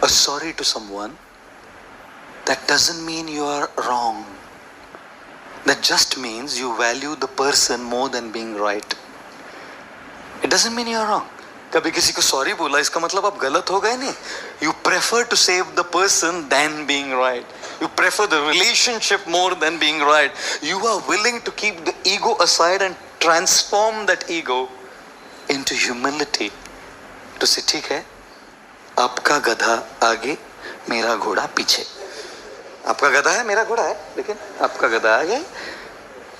a sorry to someone, that doesn't mean you are wrong. That just means you value the person more than being right. It doesn't mean you are wrong. कभी किसी को sorry बोला इसका मतलब आप गलत हो गए नहीं. You prefer to save the person than being right. You prefer the relationship more than being right. You are willing to keep the ego aside and transform that ego into humility. तो से ठीक है, आपका गधा आगे, मेरा घोड़ा पीछे. आपका गधा है, मेरा घोड़ा है, लेकिन आपका गधा आगे,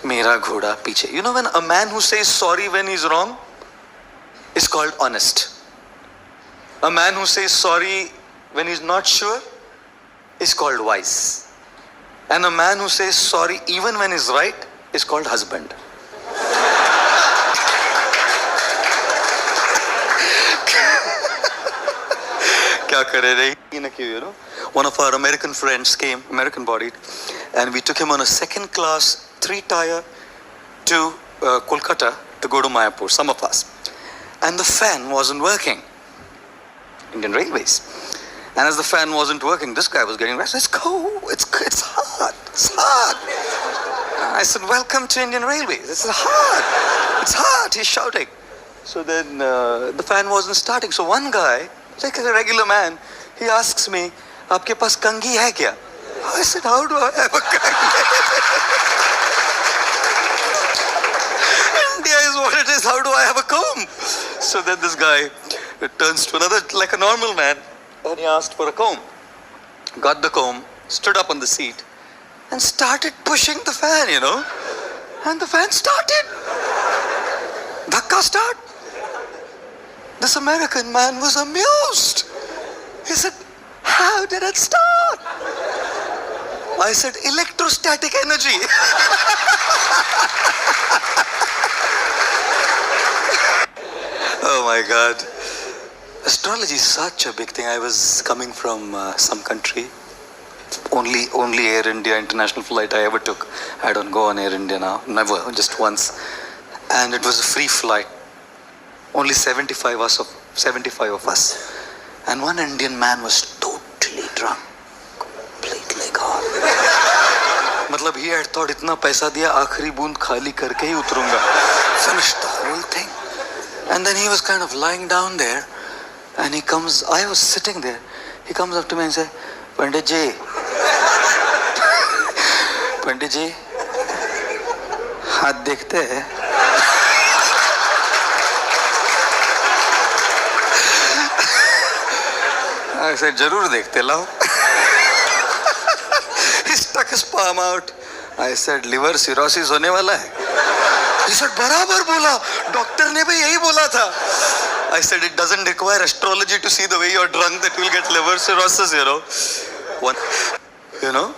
मेरा घोड़ा पीछे. You know, when a man who says sorry when he's wrong is called honest. A man who says sorry when he's not sure is called wise. And a man who says sorry even when he's right is called husband. क्या करे रे? You know, one of our American friends came, American bodied, and we took him on a second class 3-tier to Kolkata to go to Mayapur, some of us. And the fan wasn't working. Indian Railways. And as the fan wasn't working, this guy was getting restless. It's cold, it's hot, it's hot. I said, welcome to Indian Railways. It's hot, he's shouting. So then the fan wasn't starting. So one guy, like a regular man, he asks me, आपके पास कंघी है क्या? I said, how do I have a कंघी? India is what it is, how do I have a comb? So then this guy turns to another, like a normal man, and he asked for a comb. Got the comb, stood up on the seat, and started pushing the fan, you know. And the fan started. Dhakka start. This American man was amused. He said, how did it start? I said, electrostatic energy. Oh my God. Astrology is such a big thing. I was coming from some country. Only Air India international flight I ever took. I don't go on Air India now. Never, just once. And it was a free flight. Only 75 of us. And one Indian man was totally drunk. Completely gone. मतलब he had thought इतना पैसा दिया आखिरी बूंद खाली करके ही उतरूंगा. Finished the whole thing. And then he was kind of lying down there. And he comes, I was sitting there. He comes up to me and says, Pandit ji, हाथ देखते हैं? I said, जरूर देखते लाओ. He stuck his palm out. I said, liver cirrhosis होने वाला है. He said, बराबर बोला. डॉक्टर ने भी यही बोला था. I said, it doesn't require astrology to see the way you're drunk that you'll get liver cirrhosis, you know.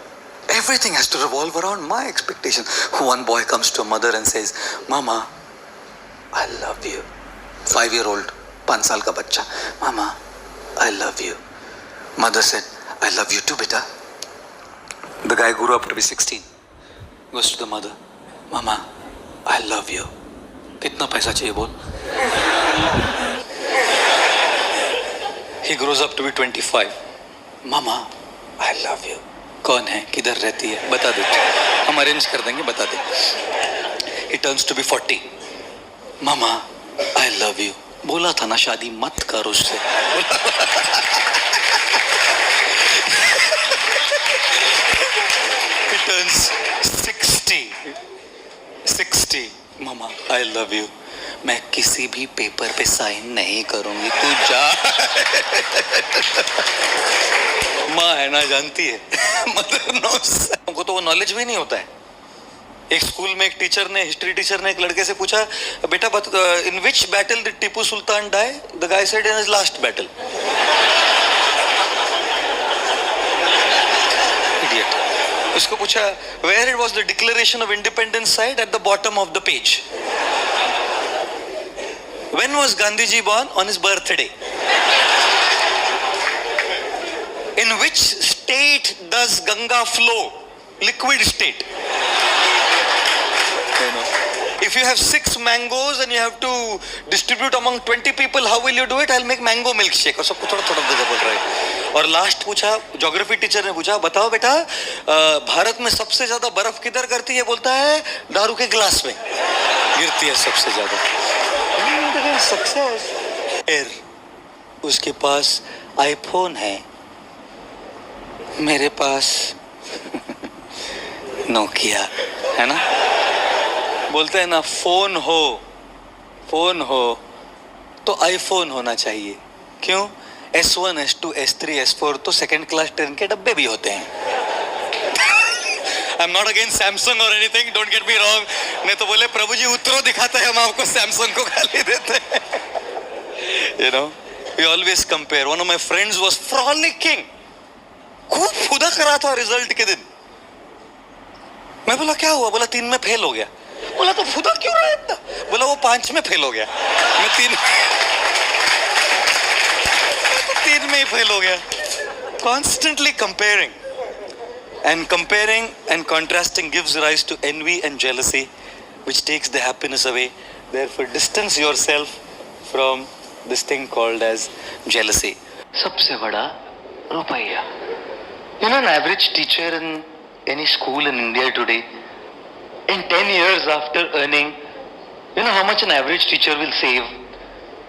Everything has to revolve around my expectation. One boy comes to a mother and says, Mama, I love you. 5-year-old, 5 साल का बच्चा. Mama, I love you. Mother said, I love you too, beta. The guy grew up to be 16. Goes to the mother, Mama, I love you. कितना पैसा चाहिए बोल? He grows up to be 25. Mama, I love you. कौन है? किधर रहती है? बता दे. हम arrange कर देंगे, बता दे. He turns to be 40. Mama, I love you. बोला था ना शादी मत कर उससे. He turns 60. Mama, I love you. मैं किसी भी पेपर पे साइन नहीं करूंगी, तू जा. माँ है ना, जानती है. Mother knows. हमको तो वो नॉलेज भी नहीं होता है. एक स्कूल में एक टीचर ने, हिस्ट्री टीचर ने एक लड़के से पूछा, बेटा in which battle did Tipu Sultan die? The guy said in his last battle. Idiot. उसको पूछा, where it was the declaration of independence side? At the bottom of the page. When was Gandhi ji born? On his birthday. In which state does Ganga flow? Liquid state. If you have 6 mangoes and you have to distribute among 20 people, how will you do it? I'll make mango milkshake. और सबको थोड़ा थोड़ा देना पड़ रहा है. और last पूछा, ज्योग्राफी टीचर ने पूछा, बताओ बेटा भारत में सबसे ज्यादा बर्फ किधर करती है? बोलता है दारू के गिलास में गिरती है सबसे ज्यादा। सक्सेस। उसके पास आईफोन है, मेरे पास नोकिया है ना। बोलते हैं ना, फोन हो तो आईफोन होना चाहिए। क्यों? S1, S2, S3, S4 तो सेकंड क्लास ट्रेन के डब्बे भी होते हैं। I am not against Samsung और anything, don't get me wrong. नहीं तो बोले प्रभु जी उतरो दिखाते हैं, हम आपको सैमसंग को गाली देते हैं। You know, we always compare. One of my friends was frolicking, खूब फुदक रहा था रिजल्ट के दिन। मैं बोला क्या हुआ? बोला 3 में फेल हो गया। बोला तो फुदक क्यों रहा है इतना? बोला वो 5 में फेल हो गया, मैं 3 में ही फेल हो गया। Constantly comparing and contrasting gives rise to envy and jealousy, which takes the happiness away. Therefore, distance yourself from this thing called as jealousy. सबसे बड़ा रुपया। You know, an average teacher in any school in India today, in 10 years after earning, you know how much an average teacher will save?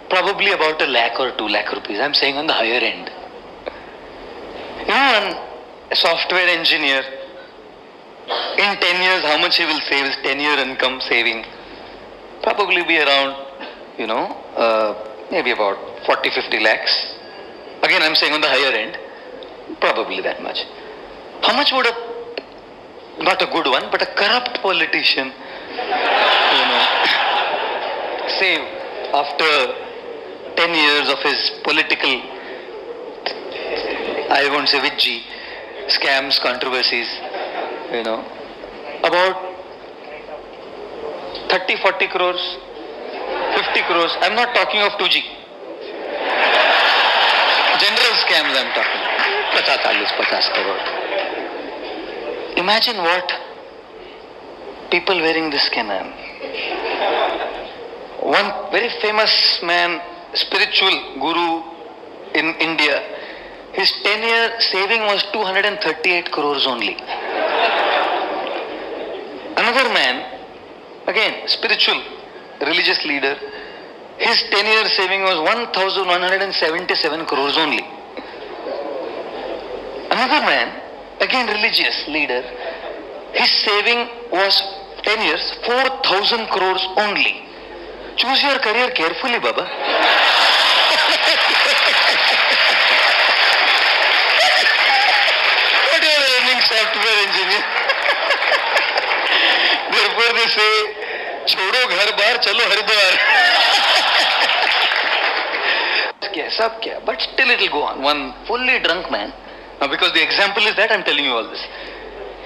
Probably about 1 lakh or 2 lakh rupees. I'm saying on the higher end. You know, a software engineer, in 10 years, how much he will save? His 10-year income saving probably be around, you know, maybe about 40-50 lakhs. Again, I'm saying on the higher end, probably that much. How much would not a good one, but a corrupt politician, you know, save after 10 years of his political, I won't say witchy, scams, controversies, you know, about 30-40 crores, 50 crores. I'm not talking of 2G. General scams I'm talking. 50 crore. Imagine what people wearing this can earn. One very famous man, spiritual guru in India, his 10-year saving was 238 crores only. Another man, again spiritual, religious leader, his 10-year saving was 1,177 crores only. Another man, again religious leader, his saving was 10 years, 4,000 crores only. Choose your career carefully, Baba. What you are earning, software engineer? Therefore they say, छोड़ो घर बार चलो हरिद्वार। सब क्या? But still it will go on. One fully drunk man. Now because the example is that I'm telling you all this.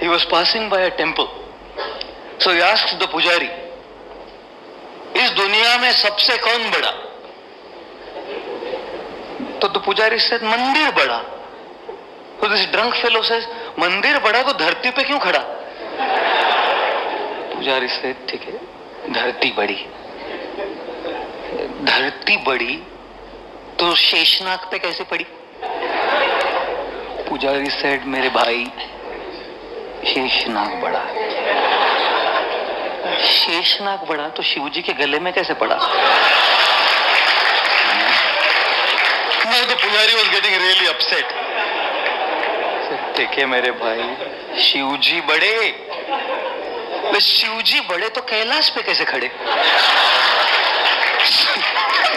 He was passing by a temple. So he asks the pujari, इस दुनिया में सबसे कौन बड़ा? तो the pujari said, मंदिर बड़ा. So this drunk fellow says, मंदिर बड़ा तो धरती पे क्यों खड़ा? पुजारी said, ठीक है, धरती बड़ी तो शेषनाग पे कैसे पड़ी? पुजारी सेड, मेरे भाई, शेषनाग बड़ा तो शिवजी के गले में कैसे पड़ा? Now the pujari was getting really upset. ठीक है मेरे भाई, शिवजी बड़े तो कैलाश पे कैसे खड़े?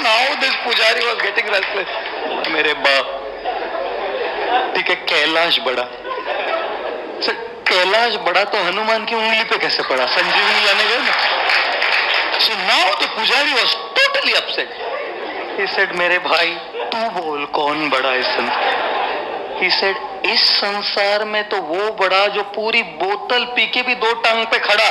Now this pujari was getting restless. मेरे बाप, ठीक है कैलाश बड़ा, कैलाश बड़ा तो हनुमान की उंगली पे कैसे पड़ा? संजीवनी लाने गए ना। So now the pujari was totally upset. He said, मेरे भाई तू बोल कौन बड़ा इस संसार? He said, इस संसार में तो वो बड़ा जो पूरी बोतल पी के भी 2 टांग पे खड़ा।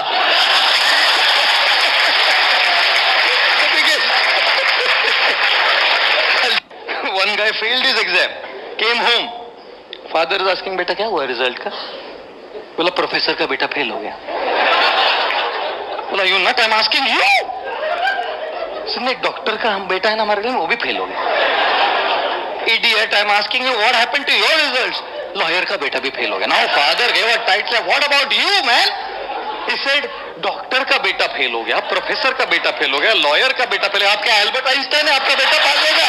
One guy failed his exam, came home. Father is asking, बेटा क्या हुआ रिजल्ट का? बोला प्रोफेसर का बेटा फेल हो गया। बोला you not, I am asking you. सुन, एक डॉक्टर का हम बेटा है ना हमारे लिए, वो भी फेल हो गया। Idiot, I'm asking you what happened to your results? Lawyer का बेटा भी फेल हो गया. Now father gave a tight slap. What about you, man? He said, doctor का बेटा फेल हो गया, प्रोफेसर का बेटा फेल हो गया, लॉयर का बेटा फेल हो गया. आपका एल्बर्ट आइंस्टाइन है, आपका बेटा पास होगा.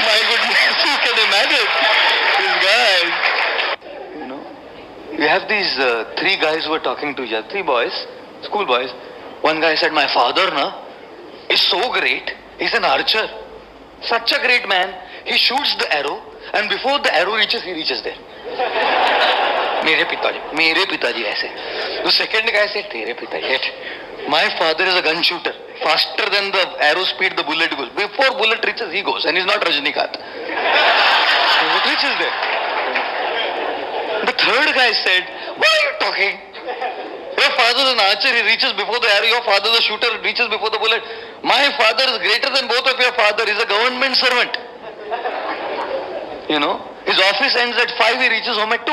My goodness, you can imagine these guys. You know, you have these three guys who were talking to each other, three boys, school boys. One guy said, my father is so great. He's an archer. Such a great man. He shoots the arrow and before the arrow reaches, he reaches there. मेरे पिताजी ऐसे. The second guy said, तेरे पिताजी. My father is a gun shooter. Faster than the arrow speed, the bullet goes. Before bullet reaches, he goes. And he's not Rajnikant. It reaches there. The third guy said, what are you talking? Your father is an archer, he reaches before the arrow. Your father is a shooter, reaches before the bullet. My father is greater than both of your father. He's a government servant. You know, his office ends at 5, he reaches home at 2.